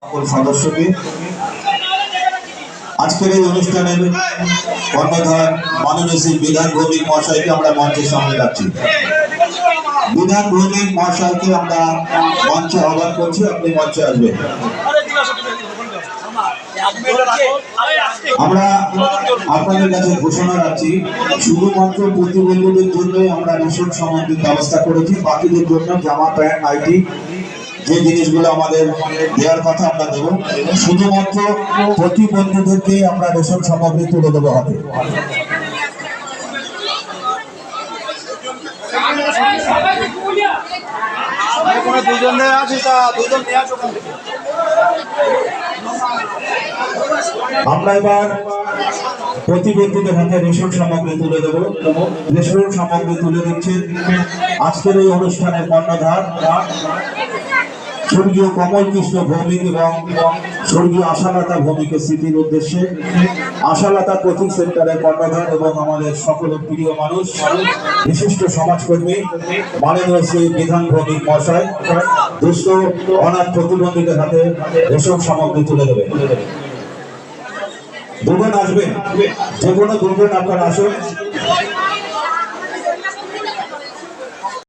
সকল সদস্যকে আজকের এই অনুষ্ঠানের কর্ণধার মাননীয় শ্রী বিধান ভৌমিক মহাশয়কে আমরা মঞ্চের সামনে রাখছি। বিধান ভৌমিক মহাশয়কে আমরা মঞ্চে আহ্বান করছি, আপনি মঞ্চে আসবেন। আমরা আপনাদের কাছে ঘোষণা রাখছি, শুধুমাত্র প্রতিবন্ধীদের জন্যই আমরা রেশন সামগ্রীর ব্যবস্থা করেছি। বাকিদের জন্য জামা প্যান্ট নাইটি যে জিনিসগুলো আমাদের দেওয়ার কথা আমরা দেবো। শুধুমাত্র প্রতিবন্ধীদেরকে আমরা রেশন সামগ্রী তুলে দেবো হাতে। আমরা এবার প্রতিবন্ধীদের হাতে রেশন সামগ্রী তুলে দেবো। রেশন সামগ্রী তুলে দিচ্ছেন আজকের এই অনুষ্ঠানের কর্ণধার স্বর্গীয় কমল কৃষ্ণ ভৌমিক এবং স্বর্গীয় আশালতা ভৌমিকের স্মৃতির উদ্দেশ্যে আশালতা কোচিং সেন্টারের কর্ণধার এবং আমাদের সকল প্রিয় মানুষ, বিশিষ্ট সমাজকর্মী মাননীয় শ্রী বিধান ভৌমিক মহাশয় দুস্থ অনাথ প্রতিবন্ধীদের হাতে রেশন সামগ্রী তুলে দেবে। দুজন আসবেন, যে কোনো দুজন আপনারা আসুন।